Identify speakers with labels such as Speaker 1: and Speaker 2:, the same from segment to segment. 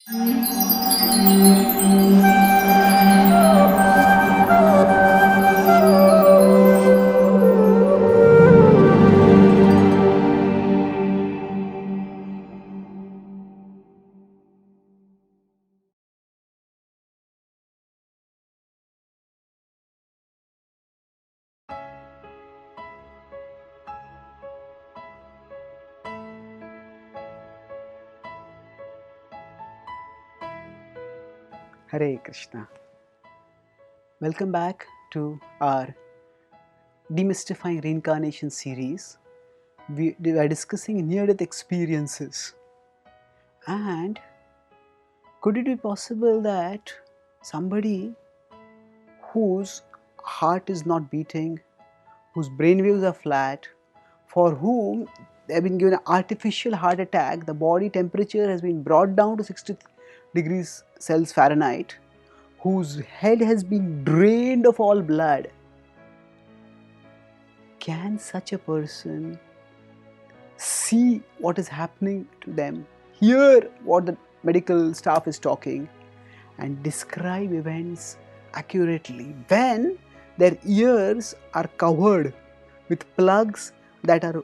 Speaker 1: Hare Krishna. Welcome back to our Demystifying Reincarnation series. We are discussing near-death experiences. And could it be possible that somebody whose heart is not beating, whose brain waves are flat, for whom they have been given an artificial heart attack, the body temperature has been brought down to 60 degrees Celsius Fahrenheit, whose head has been drained of all blood, can such a person see what is happening to them, hear what the medical staff is talking, and describe events accurately when their ears are covered with plugs that are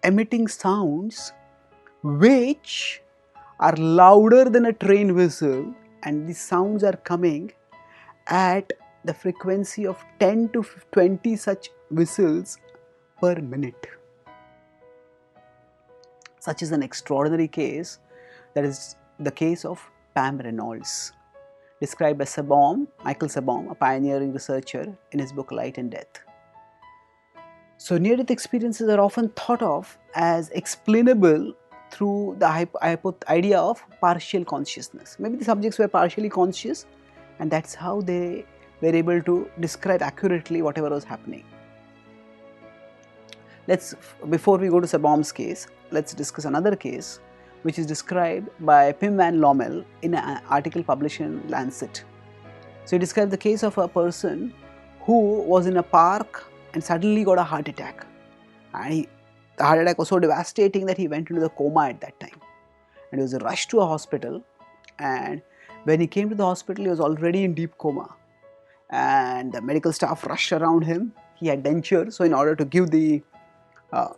Speaker 1: emitting sounds which are louder than a train whistle, and these sounds are coming at the frequency of 10 to 20 such whistles per minute. Such is an extraordinary case, that is the case of Pam Reynolds, described by Michael Sabom, a pioneering researcher, in his book Light and Death. So near-death experiences are often thought of as explainable through the idea of partial consciousness. Maybe the subjects were partially conscious, and that's how they were able to describe accurately whatever was happening. Before we go to Sabom's case, let's discuss another case which is described by Pim van Lommel in an article published in Lancet. So he described the case of a person who was in a park and suddenly got a heart attack. And the heart attack was so devastating that he went into the coma at that time. And he was rushed to a hospital, and when he came to the hospital, he was already in deep coma. And the medical staff rushed around him. He had dentures, so in order to give the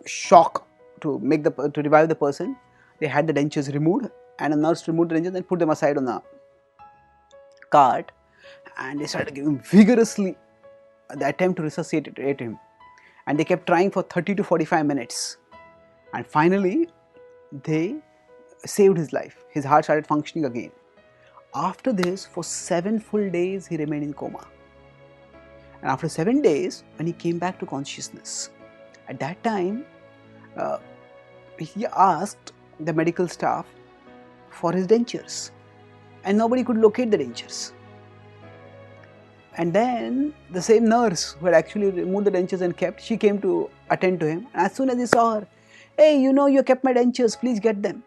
Speaker 1: shock to revive the person, they had the dentures removed, and a nurse removed the dentures and put them aside on the cart, and they started giving vigorously the attempt to resuscitate him, and they kept trying for 30 to 45 minutes, and finally they saved his life. His heart started functioning again. After this, for 7 full days he remained in coma, and after 7 days, when he came back to consciousness, at that time he asked the medical staff for his dentures, and nobody could locate the dentures. And then the same nurse who had actually removed the dentures and kept, she came to attend to him, and as soon as he saw her, "Hey, you kept my dentures, please get them."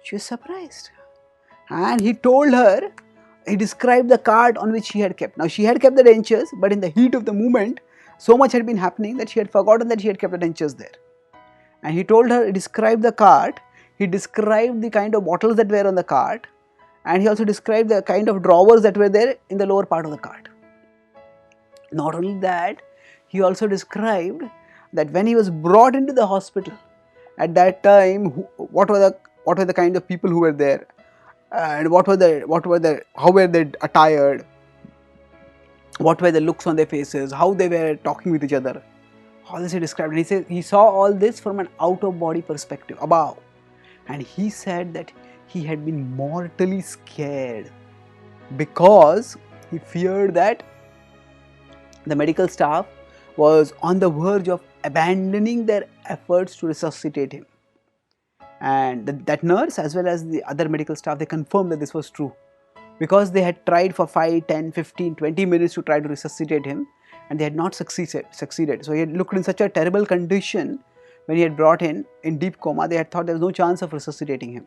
Speaker 1: She was surprised, and he told her, he described the cart on which she had kept. Now she had kept the dentures, but in the heat of the moment, so much had been happening that she had forgotten that she had kept the dentures there. And he told her, he described the cart, he described the kind of bottles that were on the cart, and he also described the kind of drawers that were there in the lower part of the cart. Not only that, he also described that when he was brought into the hospital, at that time, what were the kind of people who were there, and how were they attired, what were the looks on their faces, how they were talking with each other. All this he described, and he said he saw all this from an out-of-body perspective above, and he said that he had been mortally scared because he feared that the medical staff was on the verge of abandoning their efforts to resuscitate him. And that nurse, as well as the other medical staff, they confirmed that this was true, because they had tried for 5, 10, 15, 20 minutes to try to resuscitate him, and they had not succeeded. So he had looked in such a terrible condition when he had brought in deep coma. They had thought there was no chance of resuscitating him.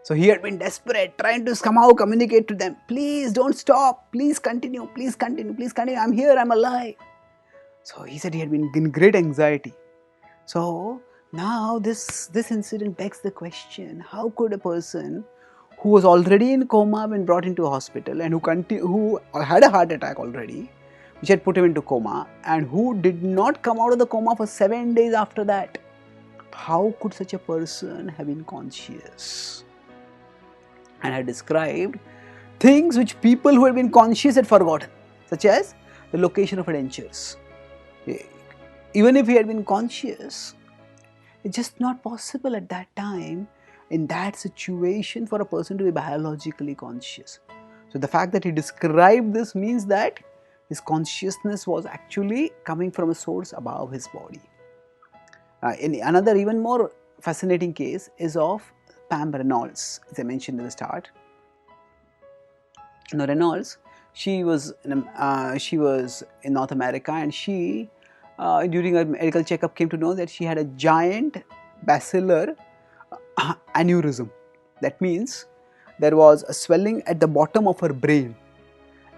Speaker 1: So he had been desperate, trying to somehow communicate to them, "Please don't stop, please continue, please continue, please continue, I'm here, I'm alive." So he said he had been in great anxiety. So now this incident begs the question, how could a person who was already in coma when brought into a hospital, and who had a heart attack already, which had put him into coma, and who did not come out of the coma for 7 days after that. How could such a person have been conscious? And had described things which people who had been conscious had forgotten, such as the location of dentures. Even if he had been conscious, it's just not possible at that time, in that situation, for a person to be biologically conscious. So the fact that he described this means that his consciousness was actually coming from a source above his body. In another even more fascinating case is of Pam Reynolds, as I mentioned at the start. Now Reynolds, she was in North America, and she during a medical checkup came to know that she had a giant basilar aneurysm. That means there was a swelling at the bottom of her brain,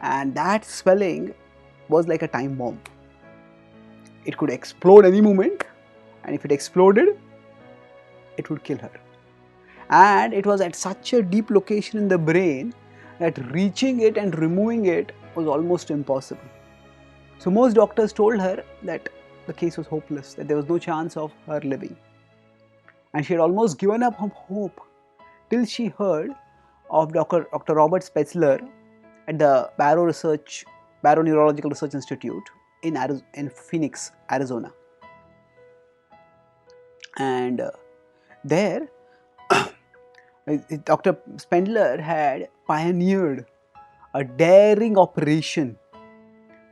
Speaker 1: and that swelling was like a time bomb. It could explode any moment, and if it exploded, it would kill her. And it was at such a deep location in the brain that reaching it and removing it was almost impossible. So most doctors told her that the case was hopeless, that there was no chance of her living. And she had almost given up hope till she heard of Dr. Robert Spetzler at the Barrow Neurological Research Institute in Phoenix, Arizona. And there, Dr. Spendler had pioneered a daring operation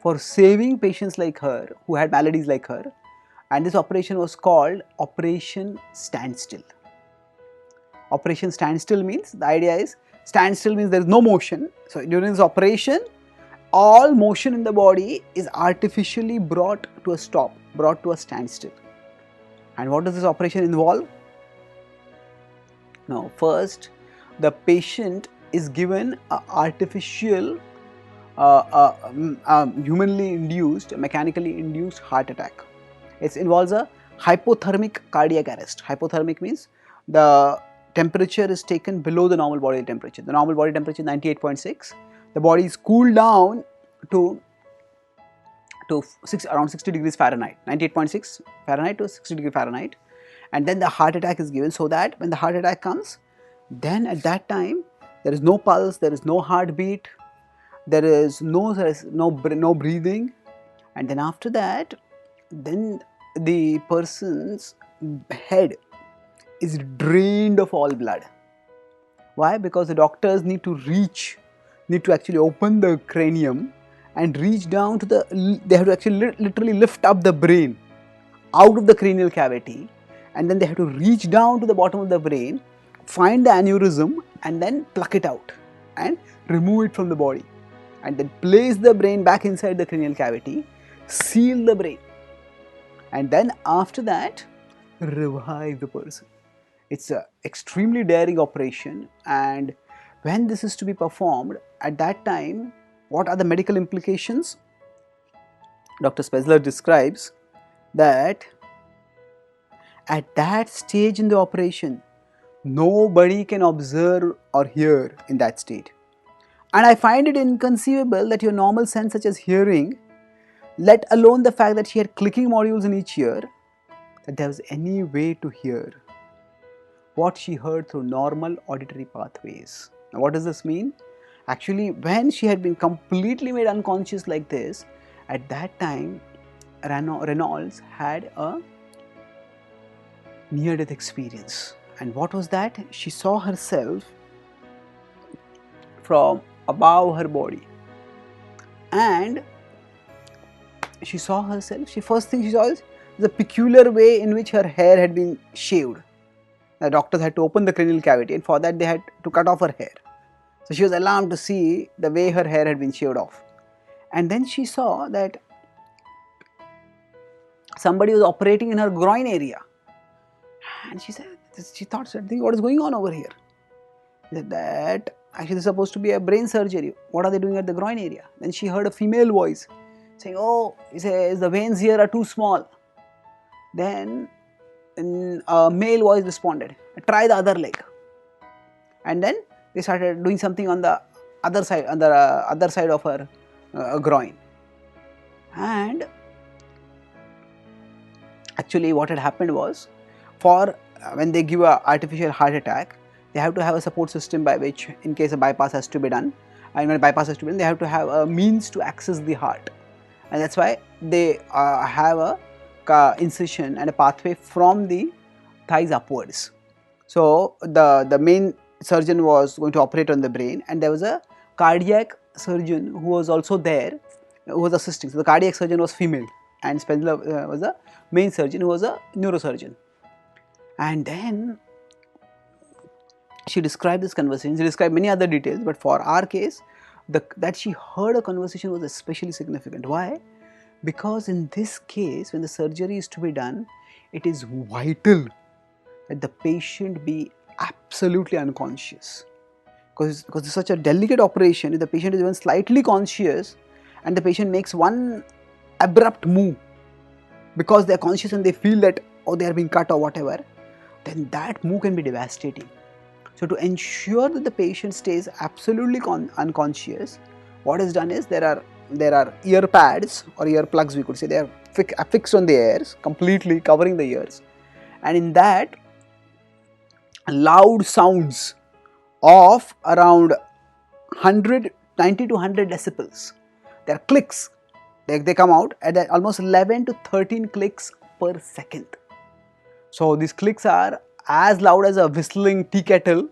Speaker 1: for saving patients like her who had maladies like her, and this operation was called Operation Standstill. Operation Standstill means, the idea is, standstill means there is no motion. So during this operation, all motion in the body is artificially brought to a stop, brought to a standstill. And what does this operation involve? Now, first, the patient is given an artificial, humanly induced, mechanically induced heart attack. It involves a hypothermic cardiac arrest. Hypothermic means the temperature is taken below the normal body temperature. The normal body temperature is 98.6. The body is cooled down to around 60 degrees Fahrenheit, 98.6 Fahrenheit to 60 degrees Fahrenheit, and then the heart attack is given, so that when the heart attack comes, then at that time there is no pulse, there is no heartbeat, there is no breathing, and then after that, then the person's head is drained of all blood. Why? Because the doctors need to actually open the cranium and reach down to they have to actually literally lift up the brain out of the cranial cavity, and then they have to reach down to the bottom of the brain, find the aneurysm, and then pluck it out and remove it from the body, and then place the brain back inside the cranial cavity, seal the brain, and then after that revive the person. It's an extremely daring operation, and when this is to be performed, at that time, what are the medical implications? Dr. Spetzler describes that at that stage in the operation, nobody can observe or hear in that state. And I find it inconceivable that your normal sense such as hearing, let alone the fact that she had clicking modules in each ear, that there was any way to hear what she heard through normal auditory pathways. Now what does this mean? Actually, when she had been completely made unconscious like this, at that time Reynolds had a near-death experience. And what was that? She saw herself from above her body, and she saw herself, first thing she saw is the peculiar way in which her hair had been shaved. The doctors had to open the cranial cavity, and for that they had to cut off her hair. So she was alarmed to see the way her hair had been shaved off. And then she saw that somebody was operating in her groin area. And she thought, what is going on over here? That actually this is supposed to be a brain surgery. What are they doing at the groin area? Then she heard a female voice saying, oh, he says the veins here are too small. Then a male voice responded, try the other leg. And then they started doing something on the other side, other side of her groin. And actually what had happened was, for when they give a artificial heart attack, they have to have a support system by which, in case a bypass has to be done, and when a bypass has to be done, they have to have a means to access the heart, and that's why they have a incision and a pathway from the thighs upwards. So the main surgeon was going to operate on the brain, and there was a cardiac surgeon who was also there, who was assisting. So the cardiac surgeon was female, and Spenzler was the main surgeon, who was a neurosurgeon. And then she described this conversation. She described many other details, but for our case, that she heard a conversation was especially significant. Why? Because in this case, when the surgery is to be done, it is vital that the patient be absolutely unconscious, because it's such a delicate operation. If the patient is even slightly conscious and the patient makes one abrupt move because they are conscious and they feel that, oh, they are being cut or whatever, then that move can be devastating. So to ensure that the patient stays absolutely unconscious, what is done is, there are ear pads or ear plugs, we could say. They are fixed on the ears, completely covering the ears, and in that, loud sounds of around 90 to 100 decibels, there are clicks, they come out at almost 11 to 13 clicks per second. So these clicks are as loud as a whistling tea kettle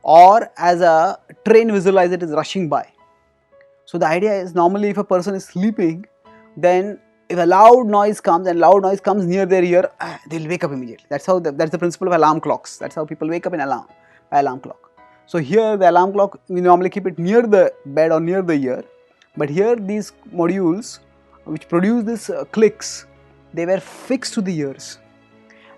Speaker 1: or as a train whistle as it is rushing by. So the idea is, normally if a person is sleeping, then if a loud noise comes near their ear, they'll wake up immediately. That's the principle of alarm clocks. That's how people wake up by alarm clock. So here the alarm clock, we normally keep it near the bed or near the ear, but here these modules which produce these clicks, they were fixed to the ears.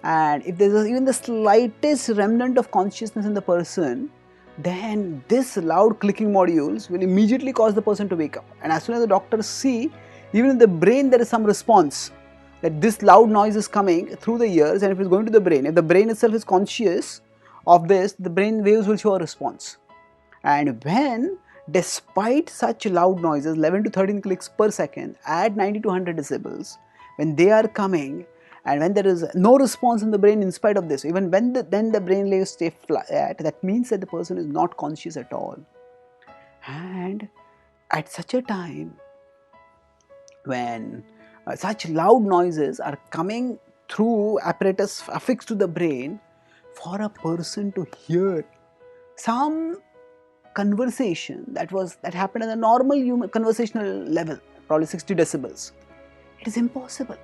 Speaker 1: And if there is even the slightest remnant of consciousness in the person, then this loud clicking modules will immediately cause the person to wake up. And as soon as the doctors see, even in the brain there is some response that this loud noise is coming through the ears, and if it is going to the brain, if the brain itself is conscious of this, the brain waves will show a response. And when, despite such loud noises, 11 to 13 clicks per second at 90 to 100 decibels, when they are coming, and when there is no response in the brain in spite of this, even when then the brain waves stay flat, that means that the person is not conscious at all. And at such a time, when such loud noises are coming through apparatus affixed to the brain, for a person to hear some conversation that happened at a normal human conversational level, probably 60 decibels, it is impossible.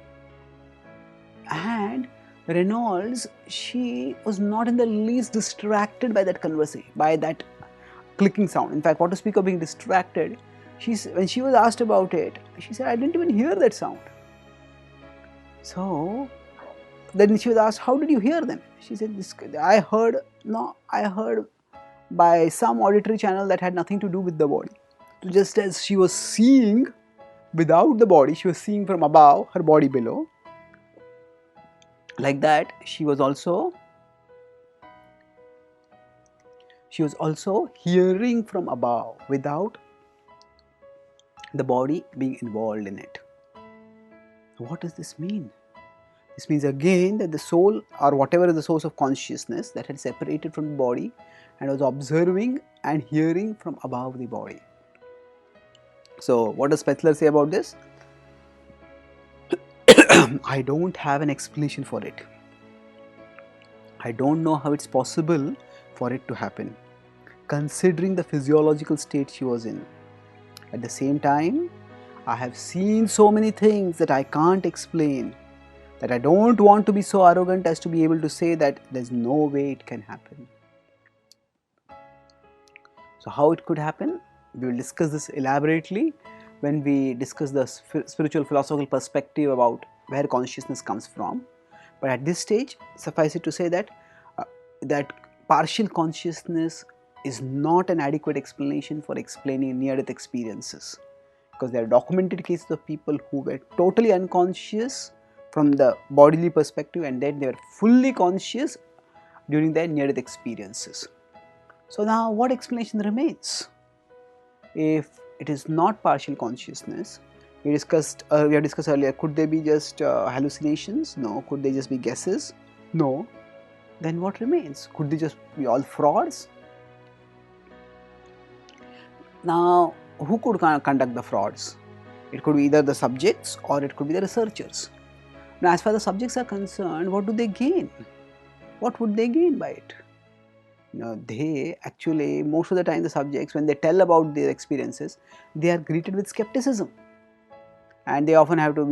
Speaker 1: And Reynolds, she was not in the least distracted by that conversation, by that clicking sound. In fact, what to speak of being distracted, when she was asked about it, she said, I didn't even hear that sound. So then she was asked, how did you hear them? She said, I heard by some auditory channel that had nothing to do with the body. So just as she was seeing without the body, she was seeing from above, her body below. Like that, she was also hearing from above without the body being involved in it. So what does this mean? This means again that the soul, or whatever is the source of consciousness, that had separated from the body and was observing and hearing from above the body. So what does Spetzler say about this? I don't have an explanation for it. I don't know how it's possible for it to happen, considering the physiological state she was in. At the same time, I have seen so many things that I can't explain, that I don't want to be so arrogant as to be able to say that there's no way it can happen. So how it could happen? We will discuss this elaborately when we discuss the spiritual philosophical perspective about where consciousness comes from. But at this stage, suffice it to say that that partial consciousness is not an adequate explanation for explaining near-death experiences, because there are documented cases of people who were totally unconscious from the bodily perspective, and then they were fully conscious during their near-death experiences. So now what explanation remains? If it is not partial consciousness, we have discussed earlier, could they be just hallucinations? No. Could they just be guesses? No. Then what remains? Could they just be all frauds? Now, who could conduct the frauds? It could be either the subjects or it could be the researchers. Now, as far as the subjects are concerned, what do they gain? What would they gain by it? They actually, most of the time, the subjects, when they tell about their experiences, they are greeted with skepticism. And they often have to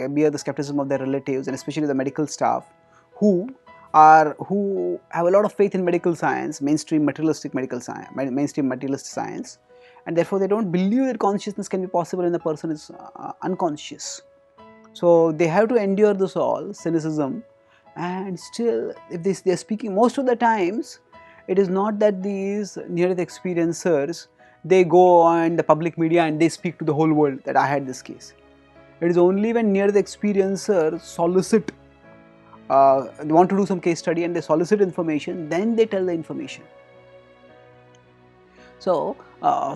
Speaker 1: bear the skepticism of their relatives, and especially the medical staff, who have a lot of faith in medical science, mainstream materialistic science, and therefore they don't believe that consciousness can be possible when the person is unconscious. So they have to endure this all cynicism, and still, if they are speaking, most of the times, it is not that these near-death experiencers, they go on the public media and they speak to the whole world that I had this case. It is only when near-death experiencers solicit, they want to do some case study and they solicit information, then they tell the information. So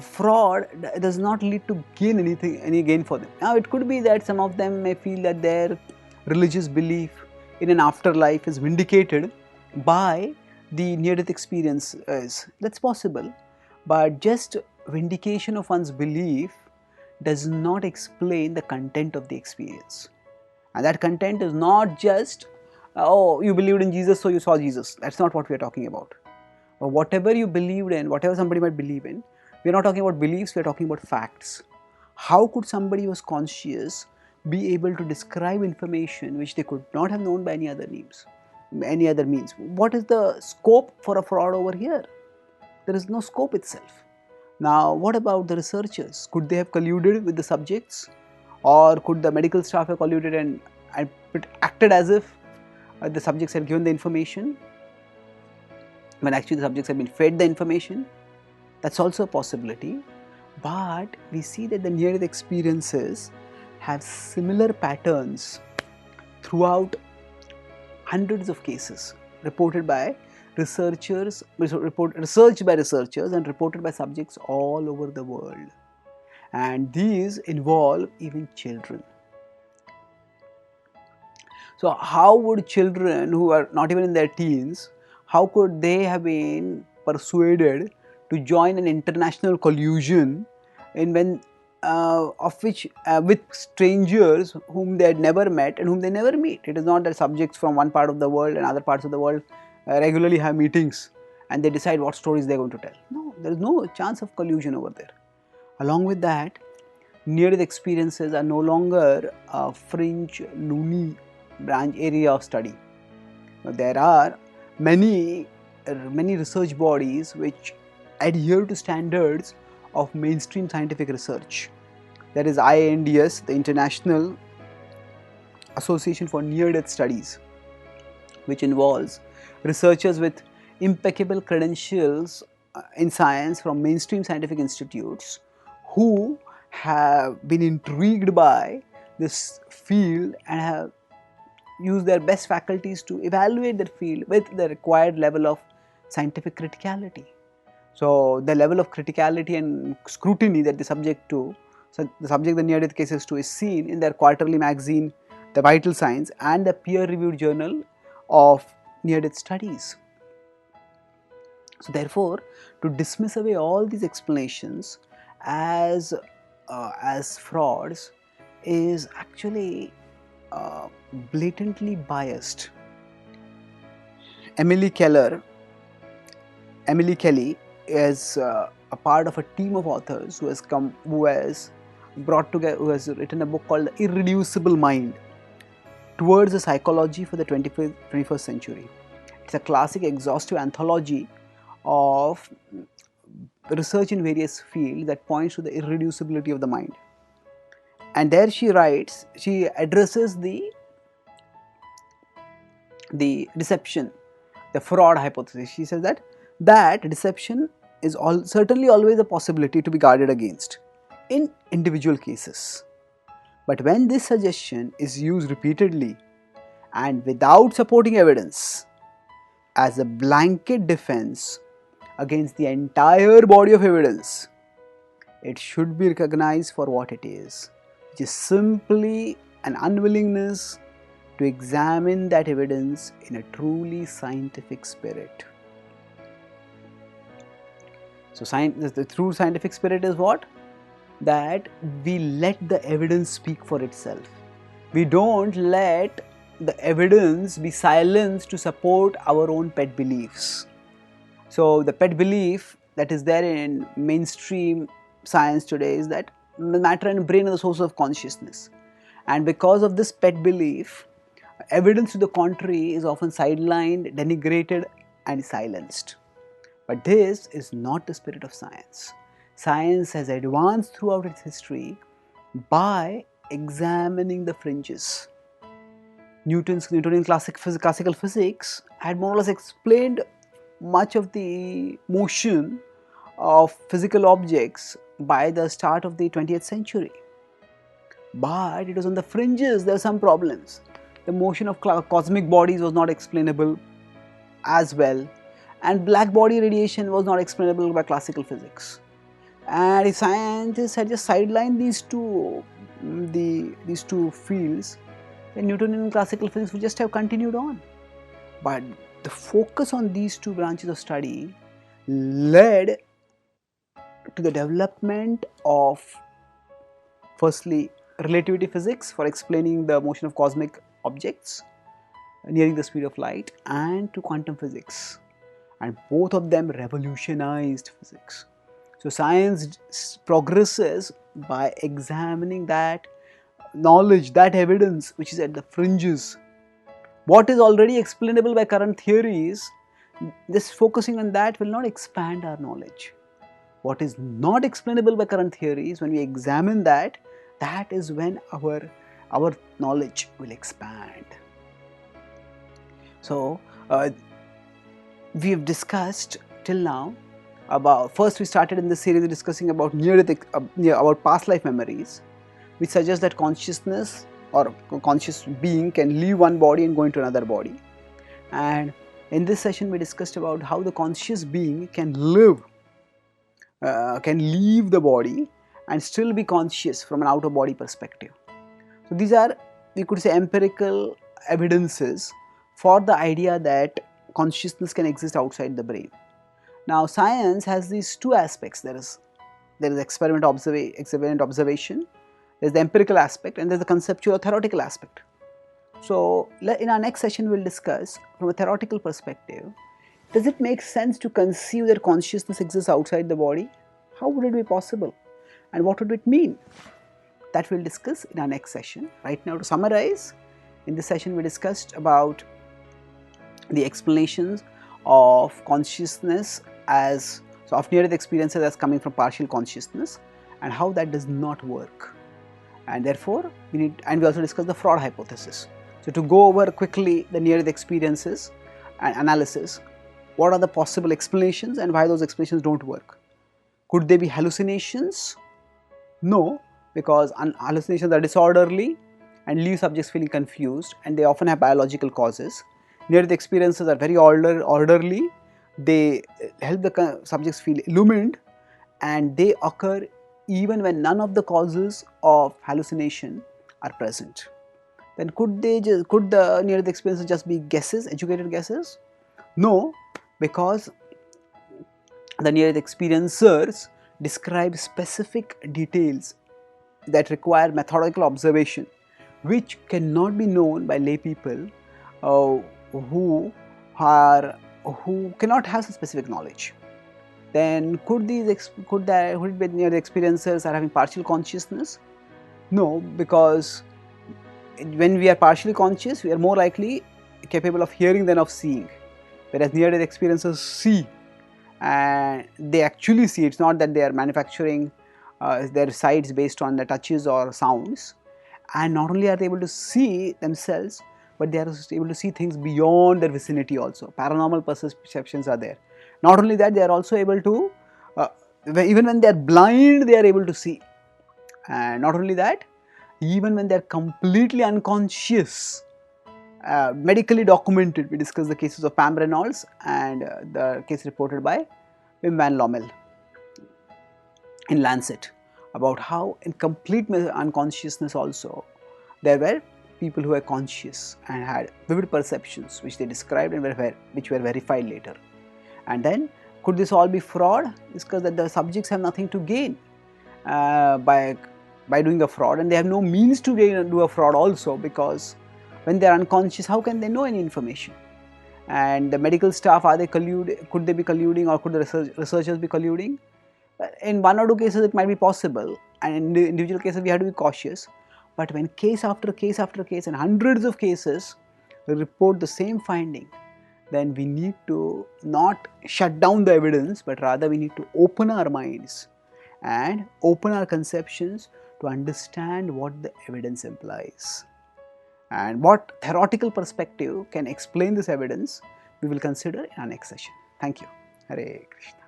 Speaker 1: fraud does not lead to any gain for them. Now it could be that some of them may feel that their religious belief in an afterlife is vindicated by the near-death experiences. That's possible, but just vindication of one's belief does not explain the content of the experience. And that content is not just, oh, you believed in Jesus, so you saw Jesus. That's not what we are talking about. But whatever you believed in, whatever somebody might believe in, we are not talking about beliefs, we are talking about facts. How could somebody who was conscious be able to describe information which they could not have known by any other means? What is the scope for a fraud over here? There is no scope itself. Now, what about the researchers? Could they have colluded with the subjects? Or could the medical staff have colluded and acted as if the subjects had given the information, when actually the subjects have been fed the information? That's also a possibility. But we see that the near-death experiences have similar patterns throughout hundreds of cases reported by researchers, researched by researchers and reported by subjects all over the world. And these involve even children. So how would children who are not even in their teens, how could they have been persuaded to join an international collusion with strangers whom they had never met and whom they never meet? It is not that subjects from one part of the world and other parts of the world regularly have meetings and they decide what stories they are going to tell. No, there is no chance of collusion over there. Along with that, near-death experiences are no longer a fringe, loony branch area of study. Now, there are many research bodies which adhere to standards of mainstream scientific research. That is NDEs, the International Association for Near-Death Studies, which involves researchers with impeccable credentials in science from mainstream scientific institutes who have been intrigued by this field and have used their best faculties to evaluate their field with the required level of scientific criticality. So the level of criticality and scrutiny that they subject to, so the near-death cases to, is seen in their quarterly magazine, The Vital Signs, and the peer-reviewed journal of near-death studies. So therefore, to dismiss away all these explanations as frauds is actually blatantly biased. Emily Kelly is a part of a team of authors who has written a book called The Irreducible Mind Towards the Psychology for the 21st Century. It's a classic exhaustive anthology of research in various fields that points to the irreducibility of the mind. And there she addresses the deception, the fraud hypothesis. She says that deception is certainly always a possibility to be guarded against in individual cases. But when this suggestion is used repeatedly and without supporting evidence as a blanket defense against the entire body of evidence. It should be recognized for what it is, which is simply an unwillingness to examine that evidence in a truly scientific spirit. So the true scientific spirit is what? That we let the evidence speak for itself. We don't let the evidence be silenced to support our own pet beliefs. So the pet belief that is there in mainstream science today is that matter and brain are the source of consciousness. And because of this pet belief, evidence to the contrary is often sidelined, denigrated and silenced. But this is not the spirit of science. Science has advanced throughout its history by examining the fringes. Newtonian classical physics had more or less explained much of the motion of physical objects by the start of the 20th century. But it was on the fringes there were some problems. The motion of cosmic bodies was not explainable as well, and black body radiation was not explainable by classical physics. And if scientists had just sidelined these two fields, then Newtonian classical physics would just have continued on. But the focus on these two branches of study led to the development of, firstly, relativity physics for explaining the motion of cosmic objects nearing the speed of light, and to quantum physics. And both of them revolutionized physics. So science progresses by examining that knowledge, that evidence which is at the fringes. What is already explainable by current theories, just focusing on that will not expand our knowledge. What is not explainable by current theories, when we examine that, that is when our knowledge will expand. So we have discussed till now about, first we started in this series discussing about about past life memories, which suggest that consciousness or conscious being can leave one body and go into another body. And in this session we discussed about how the conscious being can leave the body and still be conscious from an outer body perspective. So these are, we could say, empirical evidences for the idea that consciousness can exist outside the brain. Now science has these two aspects. There is experiment observation, there is the empirical aspect, and there is the conceptual or theoretical aspect. So in our next session we will discuss from a theoretical perspective, does it make sense to conceive that consciousness exists outside the body? How would it be possible? And what would it mean? That we will discuss in our next session. Right now, to summarize, in this session we discussed about the explanations of consciousness of near-death experiences as coming from partial consciousness, and how that does not work. And therefore, we also discussed the fraud hypothesis. So to go over quickly the near-death experiences and analysis, what are the possible explanations and why those explanations don't work? Could they be hallucinations? No, because hallucinations are disorderly and leave subjects feeling confused, and they often have biological causes. Near-death experiences are very orderly, they help the subjects feel illumined, and they occur even when none of the causes of hallucination are present. Then could the near-death experiences just be guesses, educated guesses? No, because the near-death experiencers describe specific details that require methodical observation, which cannot be known by lay people who cannot have some specific knowledge. Then could it be near-death experiencers are having partial consciousness? No, because when we are partially conscious, we are more likely capable of hearing than of seeing, whereas near-death experiencers see, and they actually see. It's not that they are manufacturing their sights based on the touches or sounds. And not only are they able to see themselves, but they are able to see things beyond their vicinity also. Paranormal perceptions are there. Not only that, they are also able to, even when they are blind, they are able to see. And not only that, even when they are completely unconscious, medically documented, we discussed the cases of Pam Reynolds and the case reported by Wim Van Lommel in Lancet about how in complete unconsciousness also there were people who were conscious and had vivid perceptions which they described and which were verified later. And then could this all be fraud? It's because that the subjects have nothing to gain by doing a fraud, and they have no means to do a fraud also, because when they are unconscious, how can they know any information? And the medical staff, are they could they be colluding, or could the researchers be colluding? In one or two cases it might be possible, and in the individual cases we have to be cautious. But when case after case after case and hundreds of cases report the same finding, then we need to not shut down the evidence, but rather we need to open our minds and open our conceptions to understand what the evidence implies. And what theoretical perspective can explain this evidence, we will consider in our next session. Thank you. Hare Krishna.